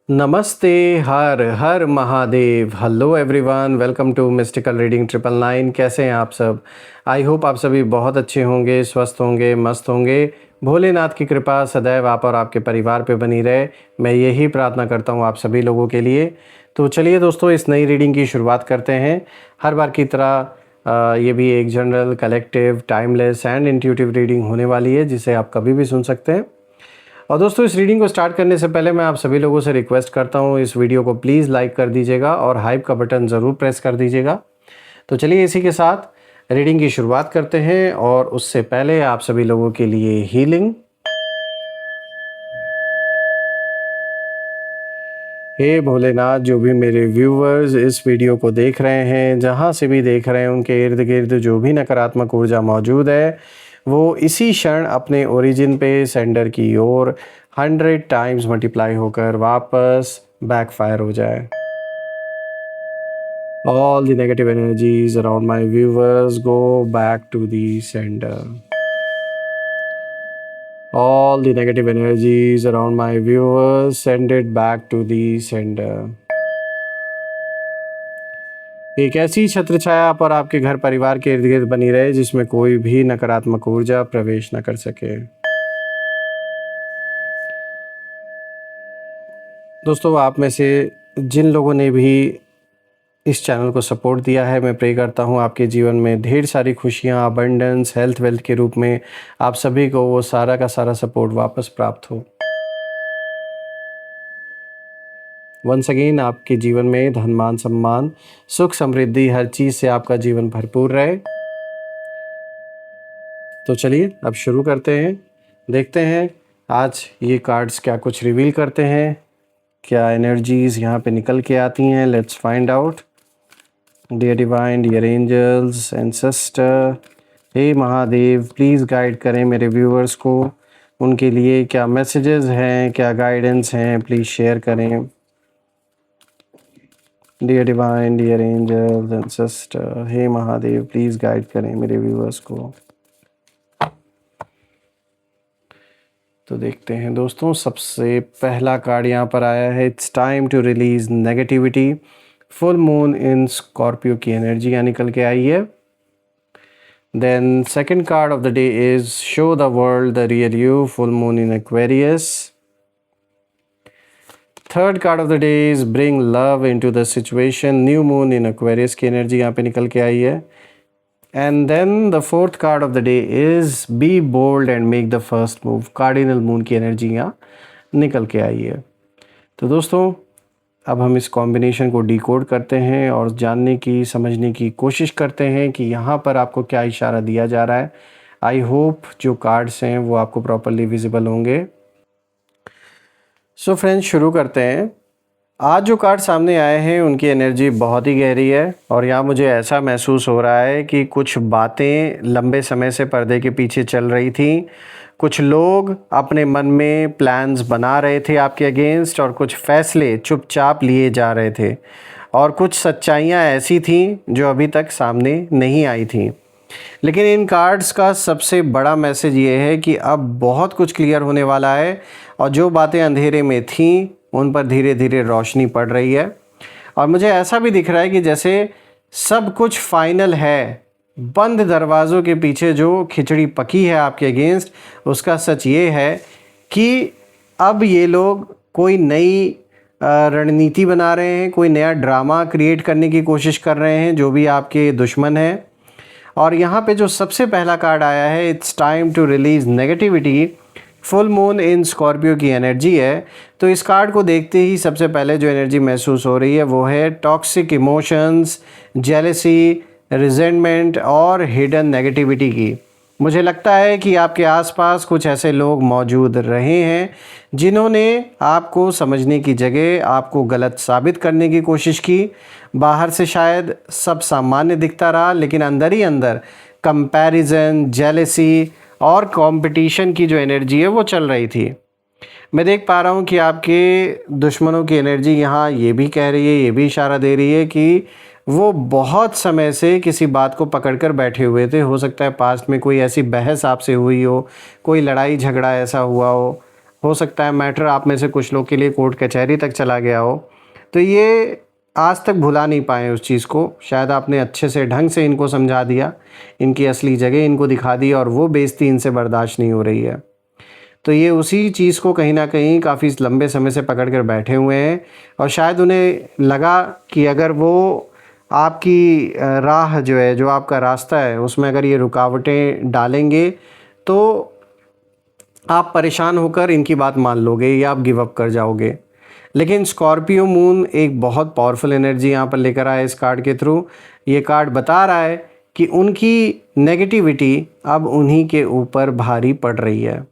नमस्ते, हर हर Mahadev. Hello everyone, welcome to mystical reading 999। कैसे हैं आप सब? आई होप आप सभी बहुत अच्छे होंगे, स्वस्थ होंगे, मस्त होंगे। भोलेनाथ की कृपा सदैव आप और आपके परिवार पे बनी रहे, मैं यही प्रार्थना करता हूँ आप सभी लोगों के लिए। तो चलिए दोस्तों, इस नई रीडिंग की शुरुआत करते हैं। हर बार की तरह ये भी एक general, collective, timeless and intuitive reading होने वाली है, जिसे आप कभी भी सुन सकते हैं। और दोस्तों, इस रीडिंग को स्टार्ट करने से पहले मैं आप सभी लोगों से रिक्वेस्ट करता हूँ, इस वीडियो को प्लीज़ लाइक कर दीजिएगा और हाइप का बटन ज़रूर प्रेस कर दीजिएगा। तो चलिए इसी के साथ रीडिंग की शुरुआत करते हैं, और उससे पहले आप सभी लोगों के लिए हीलिंग। हे भोलेनाथ, जो भी मेरे व्यूवर्स इस वीडियो को देख रहे हैं, जहाँ से भी देख रहे हैं, उनके इर्द गिर्द जो भी नकारात्मक ऊर्जा मौजूद है, वो इसी क्षण अपने ओरिजिन पे सेंडर की ओर 100 टाइम्स मल्टीप्लाई होकर वापस बैकफायर हो जाए। All the negative energies around my viewers go back to the sender. All the negative energies around my viewers send it back to the sender. एक ऐसी छत्र छाया आप और आपके घर परिवार के इर्द गिर्द बनी रहे, जिसमें कोई भी नकारात्मक ऊर्जा प्रवेश न कर सके। दोस्तों, आप में से जिन लोगों ने भी इस चैनल को सपोर्ट दिया है, मैं प्रे करता हूँ आपके जीवन में ढेर सारी खुशियाँ, अबंडेंस, हेल्थ, वेल्थ के रूप में आप सभी को वो सारा का सारा सपोर्ट वापस प्राप्त हो। वंस अगेन आपके जीवन में धन, मान, सम्मान, सुख, समृद्धि, हर चीज़ से आपका जीवन भरपूर रहे। तो चलिए अब शुरू करते हैं। देखते हैं आज ये कार्ड्स क्या कुछ रिवील करते हैं, क्या एनर्जीज़ यहाँ पे निकल के आती हैं। Let's find out. Dear divine, dear angels, ancestor, हे महादेव, प्लीज़ गाइड करें मेरे व्यूअर्स को। उनके लिए क्या मैसेजेस हैं, क्या गाइडेंस हैं, प्लीज़ शेयर करें। Dear divine, dear angels, ancestor, हे महादेव, प्लीज़ गाइड करें मेरे व्यूअर्स को। तो देखते हैं दोस्तों, सबसे पहला कार्ड यहाँ पर आया है, it's time to release negativity. Full moon in Scorpio की एनर्जी यहाँ निकल के आई है। Then second card of the day is show the world the real you, full moon in Aquarius. Third card of the day is bring love into the situation, new moon in Aquarius की energy यहाँ पे निकल के आई है। And then the fourth card of the day is be bold and make the first move, cardinal moon की energy यहाँ निकल के आई है। तो दोस्तों, अब हम इस कॉम्बिनेशन को डिकोड करते हैं और जानने की, समझने की कोशिश करते हैं कि यहाँ पर आपको क्या इशारा दिया जा रहा है। आई होप जो कार्ड्स हैं वो आपको प्रॉपरली विजिबल होंगे। सो फ्रेंड्स, शुरू करते हैं। आज जो कार्ड सामने आए हैं उनकी एनर्जी बहुत ही गहरी है, और यहाँ मुझे ऐसा महसूस हो रहा है कि कुछ बातें लंबे समय से पर्दे के पीछे चल रही थी। कुछ लोग अपने मन में प्लान्स बना रहे थे आपके अगेंस्ट, और कुछ फैसले चुपचाप लिए जा रहे थे, और कुछ सच्चाइयाँ ऐसी थीं जो अभी तक सामने नहीं आई थी। लेकिन इन कार्ड्स का सबसे बड़ा मैसेज ये है कि अब बहुत कुछ क्लियर होने वाला है, और जो बातें अंधेरे में थीं उन पर धीरे धीरे रोशनी पड़ रही है। और मुझे ऐसा भी दिख रहा है कि जैसे सब कुछ फाइनल है। बंद दरवाज़ों के पीछे जो खिचड़ी पकी है आपके अगेंस्ट, उसका सच ये है कि अब ये लोग कोई नई रणनीति बना रहे हैं, कोई नया ड्रामा क्रिएट करने की कोशिश कर रहे हैं, जो भी आपके दुश्मन हैं। और यहाँ पे जो सबसे पहला कार्ड आया है, it's time to release negativity, full moon in Scorpio की एनर्जी है। तो इस कार्ड को देखते ही सबसे पहले जो एनर्जी महसूस हो रही है वो है टॉक्सिक इमोशंस, जेलसी, रिजेंटमेंट और हिडन नेगेटिविटी की। मुझे लगता है कि आपके आसपास कुछ ऐसे लोग मौजूद रहे हैं जिन्होंने आपको समझने की जगह आपको गलत साबित करने की कोशिश की। बाहर से शायद सब सामान्य दिखता रहा, लेकिन अंदर ही अंदर कंपैरिजन, जेलसी और कंपटीशन की जो एनर्जी है वो चल रही थी। मैं देख पा रहा हूँ कि आपके दुश्मनों की एनर्जी यहाँ ये भी कह रही है, ये भी इशारा दे रही है कि वो बहुत समय से किसी बात को पकड़ कर बैठे हुए थे। हो सकता है पास्ट में कोई ऐसी बहस आपसे हुई हो, कोई लड़ाई झगड़ा ऐसा हुआ हो, हो सकता है मैटर आप में से कुछ लोग के लिए कोर्ट कचहरी तक चला गया हो, तो ये आज तक भुला नहीं पाए उस चीज़ को। शायद आपने अच्छे से ढंग से इनको समझा दिया, इनकी असली जगह इनको दिखा दी और वो बेइज्जती इनसे बर्दाश्त नहीं हो रही है। तो ये उसी चीज़ को कहीं न कहीं काफ़ी लंबे समय से पकड़ कर बैठे हुए हैं और शायद उन्हें लगा कि अगर वो आपकी राह जो है, जो आपका रास्ता है, उसमें अगर ये रुकावटें डालेंगे तो आप परेशान होकर इनकी बात मान लोगे या आप गिव अप कर जाओगे। लेकिन स्कॉर्पियो मून एक बहुत पावरफुल एनर्जी यहाँ पर लेकर आया इस कार्ड के थ्रू। ये कार्ड बता रहा है कि उनकी नेगेटिविटी अब उन्हीं के ऊपर भारी पड़ रही है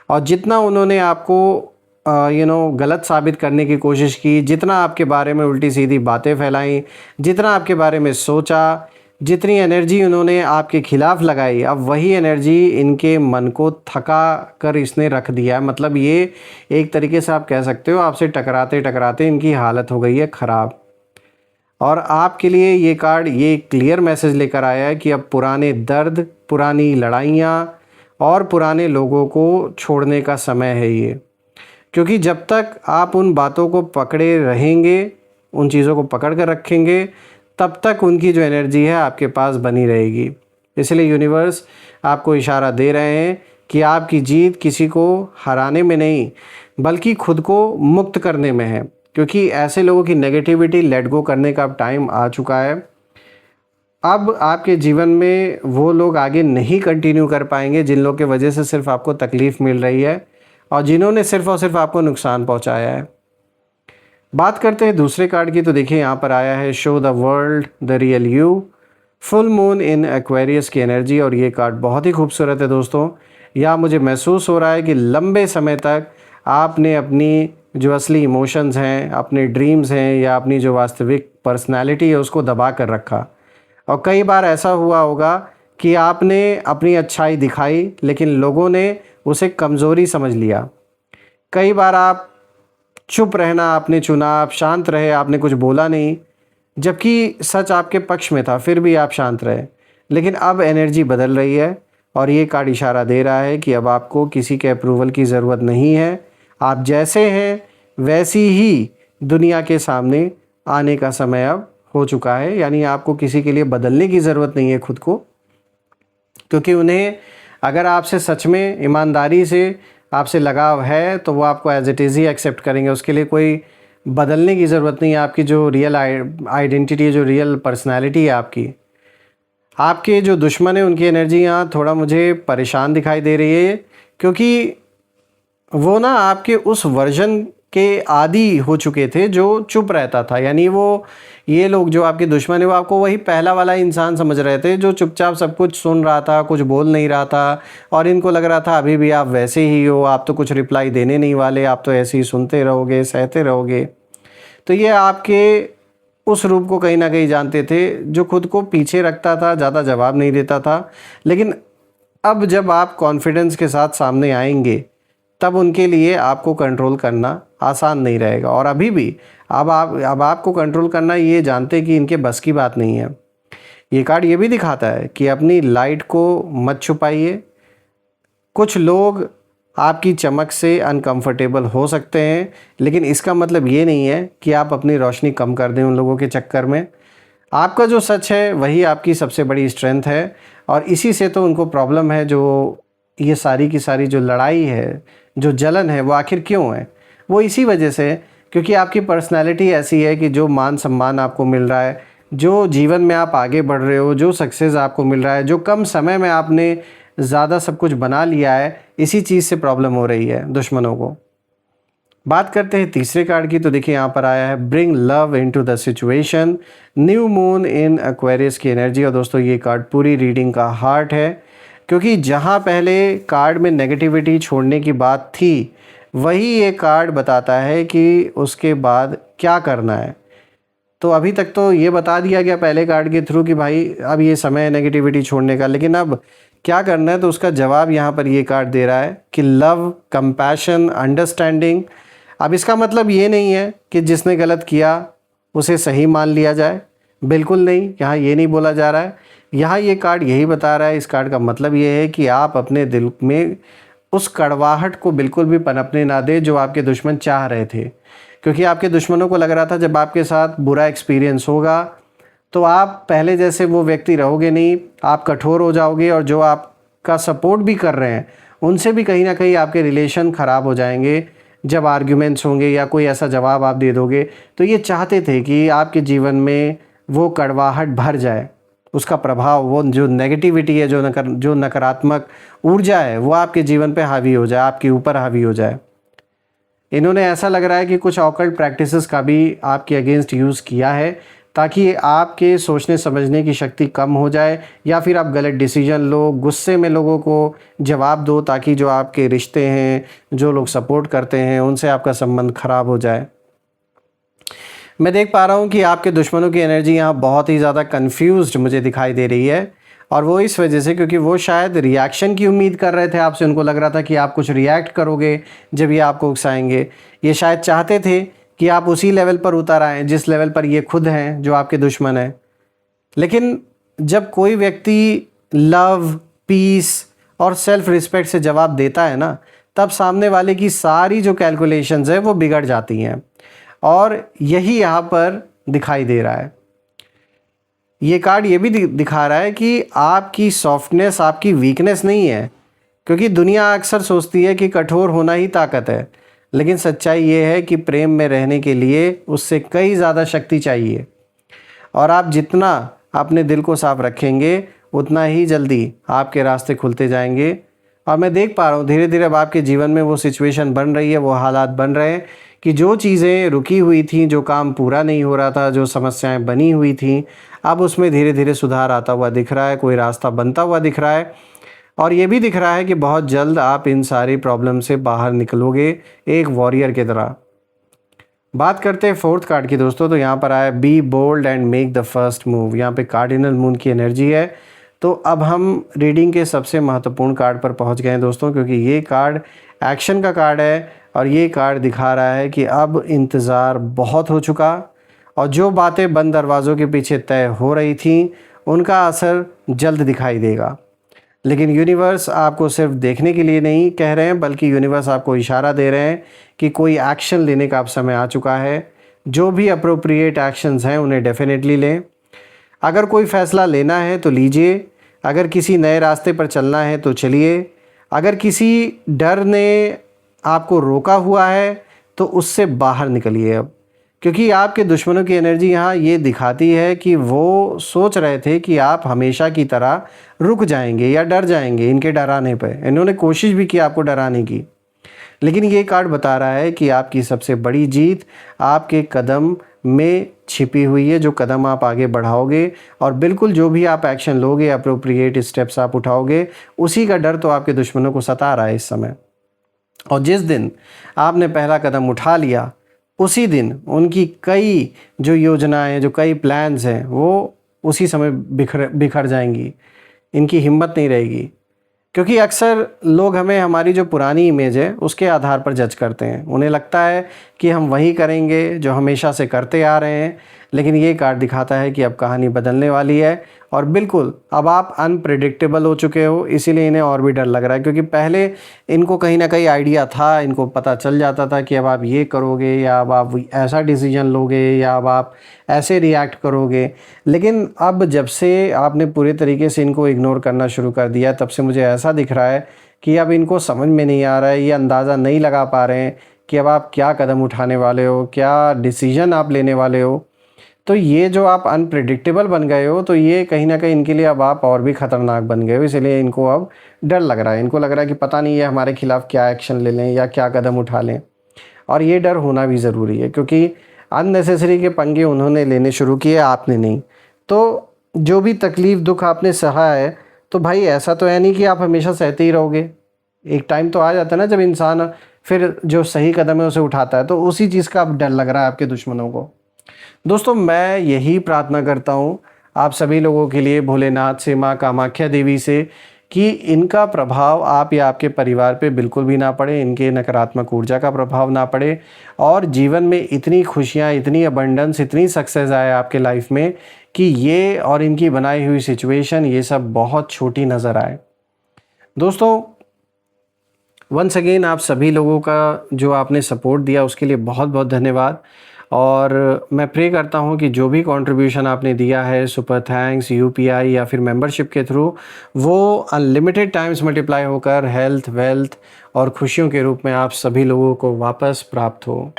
और जितना उन्होंने आपको गलत साबित करने की कोशिश की, जितना आपके बारे में उल्टी सीधी बातें फैलाई, जितना आपके बारे में सोचा, जितनी एनर्जी उन्होंने आपके खिलाफ लगाई, अब वही एनर्जी इनके मन को थका कर इसने रख दिया है। मतलब ये एक तरीके से आप कह सकते हो आपसे टकराते टकराते इनकी हालत हो गई है ख़राब। और आपके लिए ये कार्ड ये क्लियर मैसेज लेकर आया है कि अब पुराने दर्द, पुरानी लड़ाइयाँ और पुराने लोगों को छोड़ने का समय है ये। क्योंकि जब तक आप उन बातों को पकड़े रहेंगे, उन चीज़ों को पकड़ कर रखेंगे, तब तक उनकी जो एनर्जी है आपके पास बनी रहेगी। इसलिए यूनिवर्स आपको इशारा दे रहे हैं कि आपकी जीत किसी को हराने में नहीं, बल्कि खुद को मुक्त करने में है। क्योंकि ऐसे लोगों की नेगेटिविटी लेट गो करने का अब टाइम आ चुका है। अब आपके जीवन में वो लोग आगे नहीं कंटिन्यू कर पाएंगे जिन लोगों की वजह से सिर्फ आपको तकलीफ़ मिल रही है और जिन्होंने सिर्फ और सिर्फ आपको नुकसान पहुंचाया है। बात करते हैं दूसरे कार्ड की, तो देखिए यहाँ पर आया है show the world the real you, full moon in Aquarius की एनर्जी। और ये कार्ड बहुत ही खूबसूरत है दोस्तों। यह मुझे महसूस हो रहा है कि लंबे समय तक आपने अपनी जो असली इमोशंस हैं, अपने ड्रीम्स हैं या अपनी जो वास्तविक पर्सनैलिटी है उसको दबा कर रखा। और कई बार ऐसा हुआ होगा कि आपने अपनी अच्छाई दिखाई लेकिन लोगों ने उसे कमज़ोरी समझ लिया। कई बार आप चुप रहना आपने चुना, आप शांत रहे, आपने कुछ बोला नहीं, जबकि सच आपके पक्ष में था, फिर भी आप शांत रहे। लेकिन अब एनर्जी बदल रही है और ये कार्ड इशारा दे रहा है कि अब आपको किसी के अप्रूवल की ज़रूरत नहीं है। आप जैसे हैं वैसी ही दुनिया के सामने आने का समय अब हो चुका है। यानी आपको किसी के लिए बदलने की ज़रूरत नहीं है खुद को, क्योंकि उन्हें अगर आपसे सच में ईमानदारी से आपसे लगाव है तो वो आपको एज इट इज़ ही एक्सेप्ट करेंगे। उसके लिए कोई बदलने की ज़रूरत नहीं है। आपकी जो रियल आइडेंटिटी है, जो रियल पर्सनैलिटी है आपके जो दुश्मन है उनकी एनर्जी यहाँ थोड़ा मुझे परेशान दिखाई दे रही है, क्योंकि वो ना आपके उस वर्जन के आदी हो चुके थे जो चुप रहता था। यानी ये लोग जो आपके दुश्मन है वो आपको वही पहला वाला इंसान समझ रहे थे जो चुपचाप सब कुछ सुन रहा था, कुछ बोल नहीं रहा था और इनको लग रहा था अभी भी आप वैसे ही हो, आप तो कुछ रिप्लाई देने नहीं वाले, आप तो ऐसे ही सुनते रहोगे, सहते रहोगे। तो ये आपके उस रूप को कहीं ना कहीं जानते थे जो खुद को पीछे रखता था, ज़्यादा जवाब नहीं देता था। लेकिन अब जब आप कॉन्फिडेंस के साथ सामने आएंगे तब उनके लिए आपको कंट्रोल करना आसान नहीं रहेगा। और अभी भी अब आपको कंट्रोल करना ये जानते कि इनके बस की बात नहीं है। ये कार्ड ये भी दिखाता है कि अपनी लाइट को मत छुपाइए। कुछ लोग आपकी चमक से अनकंफर्टेबल हो सकते हैं, लेकिन इसका मतलब ये नहीं है कि आप अपनी रोशनी कम कर दें उन लोगों के चक्कर में। आपका जो सच है वही आपकी सबसे बड़ी स्ट्रेंथ है और इसी से तो उनको प्रॉब्लम है। जो ये सारी की सारी जो लड़ाई है, जो जलन है, वो आखिर क्यों है? वो इसी वजह से, क्योंकि आपकी पर्सनैलिटी ऐसी है कि जो मान सम्मान आपको मिल रहा है, जो जीवन में आप आगे बढ़ रहे हो, जो सक्सेस आपको मिल रहा है, जो कम समय में आपने ज़्यादा सब कुछ बना लिया है, इसी चीज़ से प्रॉब्लम हो रही है दुश्मनों को। बात करते हैं तीसरे कार्ड की, तो देखिए यहाँ पर आया है bring love into the situation, new moon in Aquarius की एनर्जी। और दोस्तों ये कार्ड पूरी रीडिंग का हार्ट है, क्योंकि जहाँ पहले कार्ड में नेगेटिविटी छोड़ने की बात थी, वही ये कार्ड बताता है कि उसके बाद क्या करना है। तो अभी तक तो ये बता दिया गया पहले कार्ड के थ्रू कि भाई अब ये समय है नेगेटिविटी छोड़ने का, लेकिन अब क्या करना है तो उसका जवाब यहाँ पर ये कार्ड दे रहा है कि लव, कंपैशन, अंडरस्टैंडिंग। अब इसका मतलब ये नहीं है कि जिसने गलत किया उसे सही मान लिया जाए, बिल्कुल नहीं, यहाँ ये नहीं बोला जा रहा है। यहाँ ये कार्ड यही बता रहा है, इस कार्ड का मतलब ये है कि आप अपने दिल में उस कड़वाहट को बिल्कुल भी पनपने ना दें जो आपके दुश्मन चाह रहे थे। क्योंकि आपके दुश्मनों को लग रहा था जब आपके साथ बुरा एक्सपीरियंस होगा तो आप पहले जैसे वो व्यक्ति रहोगे नहीं, आप कठोर हो जाओगे और जो आपका सपोर्ट भी कर रहे हैं उनसे भी कहीं ना कहीं आपके रिलेशन ख़राब हो जाएंगे जब आर्ग्यूमेंट्स होंगे या कोई ऐसा जवाब आप दे दोगे। तो ये चाहते थे कि आपके जीवन में वो कड़वाहट भर जाए, उसका प्रभाव, वो जो नेगेटिविटी है, जो नकारात्मक ऊर्जा है वो आपके जीवन पे हावी हो जाए, आपके ऊपर हावी हो जाए। इन्होंने ऐसा लग रहा है कि कुछ ऑकल्ट प्रैक्टिसेस का भी आपके अगेंस्ट यूज़ किया है ताकि आपके सोचने समझने की शक्ति कम हो जाए या फिर आप गलत डिसीजन लो, गुस्से में लोगों को जवाब दो ताकि जो आपके रिश्ते हैं, जो लोग सपोर्ट करते हैं, उनसे आपका संबंध खराब हो जाए। मैं देख पा रहा हूँ कि आपके दुश्मनों की एनर्जी यहाँ बहुत ही ज़्यादा कंफ्यूज्ड मुझे दिखाई दे रही है और वो इस वजह से क्योंकि वो शायद रिएक्शन की उम्मीद कर रहे थे आपसे। उनको लग रहा था कि आप कुछ रिएक्ट करोगे जब ये आपको उकसाएंगे। ये शायद चाहते थे कि आप उसी लेवल पर उतर आएँ जिस लेवल पर ये खुद हैं, जो आपके दुश्मन हैं। लेकिन जब कोई व्यक्ति लव, पीस और सेल्फ रिस्पेक्ट से जवाब देता है ना, तब सामने वाले की सारी जो कैलकुलेशंस है वो बिगड़ जाती हैं और यही यहाँ पर दिखाई दे रहा है। ये कार्ड ये भी दिखा रहा है कि आपकी सॉफ्टनेस आपकी वीकनेस नहीं है, क्योंकि दुनिया अक्सर सोचती है कि कठोर होना ही ताकत है, लेकिन सच्चाई ये है कि प्रेम में रहने के लिए उससे कई ज़्यादा शक्ति चाहिए और आप जितना अपने दिल को साफ रखेंगे उतना ही जल्दी आपके रास्ते खुलते जाएंगे। और मैं देख पा रहा हूँ धीरे धीरे अब आपके जीवन में वो सिचुएशन बन रही है, वो हालात बन रहे हैं कि जो चीज़ें रुकी हुई थी, जो काम पूरा नहीं हो रहा था, जो समस्याएं बनी हुई थी, अब उसमें धीरे धीरे सुधार आता हुआ दिख रहा है, कोई रास्ता बनता हुआ दिख रहा है। और ये भी दिख रहा है कि बहुत जल्द आप इन सारी प्रॉब्लम से बाहर निकलोगे एक वॉरियर की तरह। बात करते हैं फोर्थ कार्ड की दोस्तों, तो यहाँ पर आया be bold and make the first move. यहाँ पे कार्डिनल मून की एनर्जी है। तो अब हम रीडिंग के सबसे महत्वपूर्ण कार्ड पर पहुँच गए हैं दोस्तों, क्योंकि ये कार्ड एक्शन का कार्ड है और ये कार्ड दिखा रहा है कि अब इंतज़ार बहुत हो चुका और जो बातें बंद दरवाज़ों के पीछे तय हो रही थी उनका असर जल्द दिखाई देगा। लेकिन यूनिवर्स आपको सिर्फ देखने के लिए नहीं कह रहे हैं, बल्कि यूनिवर्स आपको इशारा दे रहे हैं कि कोई एक्शन लेने का अब समय आ चुका है। जो भी अप्रोप्रिएट एक्शंस हैं उन्हें डेफिनेटली लें। अगर कोई फ़ैसला लेना है तो लीजिए, अगर किसी नए रास्ते पर चलना है तो चलिए, अगर किसी डर ने आपको रोका हुआ है तो उससे बाहर निकलिए अब, क्योंकि आपके दुश्मनों की एनर्जी यहाँ ये दिखाती है कि वो सोच रहे थे कि आप हमेशा की तरह रुक जाएंगे या डर जाएंगे इनके डराने पे। इन्होंने कोशिश भी की आपको डराने की, लेकिन ये कार्ड बता रहा है कि आपकी सबसे बड़ी जीत आपके कदम में छिपी हुई है, जो कदम आप आगे बढ़ाओगे और बिल्कुल जो भी आप एक्शन लोगे, अप्रोप्रिएट स्टेप्स आप उठाओगे, उसी का डर तो आपके दुश्मनों को सता रहा है इस समय। और जिस दिन आपने पहला कदम उठा लिया उसी दिन उनकी कई जो योजनाएं, जो कई प्लान्स हैं वो उसी समय बिखर जाएंगी। इनकी हिम्मत नहीं रहेगी, क्योंकि अक्सर लोग हमें हमारी जो पुरानी इमेज है उसके आधार पर जज करते हैं। उन्हें लगता है कि हम वही करेंगे जो हमेशा से करते आ रहे हैं, लेकिन ये कार्ड दिखाता है कि अब कहानी बदलने वाली है और बिल्कुल अब आप अनप्रेडिक्टेबल हो चुके हो। इसीलिए इन्हें और भी डर लग रहा है, क्योंकि पहले इनको कहीं ना कहीं आइडिया था, इनको पता चल जाता था कि अब आप ये करोगे या अब आप ऐसा डिसीजन लोगे या अब आप ऐसे रिएक्ट करोगे। लेकिन अब जब से आपने पूरे तरीके से इनको इग्नोर करना शुरू कर दिया, तब से मुझे ऐसा दिख रहा है कि अब इनको समझ में नहीं आ रहा है, ये अंदाज़ा नहीं लगा पा रहे हैं कि अब आप क्या कदम उठाने वाले हो, क्या डिसीजन आप लेने वाले हो। तो ये जो आप अनप्रेडिक्टेबल बन गए हो, तो ये कहीं ना कहीं इनके लिए अब आप और भी ख़तरनाक बन गए हो। इसलिए इनको अब डर लग रहा है, इनको लग रहा है कि पता नहीं ये हमारे खिलाफ़ क्या एक्शन ले लें या क्या कदम उठा लें। और ये डर होना भी ज़रूरी है, क्योंकि अननेसेसरी के पंगे उन्होंने लेने शुरू किए, आपने नहीं। तो जो भी तकलीफ़ दुख आपने सहा है, तो भाई ऐसा तो है नहीं कि आप हमेशा सहते ही रहोगे। एक टाइम तो आ जाता है ना जब इंसान फिर जो सही कदम है उसे उठाता है। तो उसी चीज़ का अब डर लग रहा है आपके दुश्मनों को। दोस्तों, मैं यही प्रार्थना करता हूँ आप सभी लोगों के लिए, भोलेनाथ से, माँ कामाख्या देवी से, कि इनका प्रभाव आप या आपके परिवार पे बिल्कुल भी ना पड़े, इनके नकारात्मक ऊर्जा का प्रभाव ना पड़े और जीवन में इतनी खुशियाँ, इतनी अबंडेंस, इतनी सक्सेस आए आपके लाइफ में कि ये और इनकी बनाई हुई सिचुएशन ये सब बहुत छोटी नज़र आए। दोस्तों, वंस अगेन आप सभी लोगों का जो आपने सपोर्ट दिया उसके लिए बहुत बहुत धन्यवाद। और मैं प्रे करता हूँ कि जो भी कंट्रीब्यूशन आपने दिया है सुपर थैंक्स, यूपीआई या फिर मेंबरशिप के थ्रू, वो अनलिमिटेड टाइम्स मल्टीप्लाई होकर हेल्थ, वेल्थ और खुशियों के रूप में आप सभी लोगों को वापस प्राप्त हो।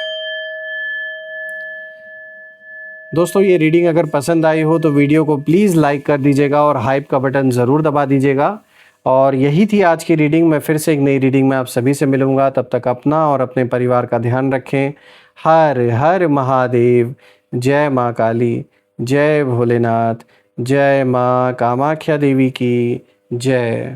दोस्तों, ये रीडिंग अगर पसंद आई हो तो वीडियो को प्लीज़ लाइक कर दीजिएगा और हाइप का बटन ज़रूर दबा दीजिएगा। और यही थी आज की रीडिंग। मैं फिर से एक नई रीडिंग में आप सभी से मिलूँगा। तब तक अपना और अपने परिवार का ध्यान रखें। हर हर महादेव। जय माँ काली, जय भोलेनाथ, जय माँ कामाख्या देवी की जय।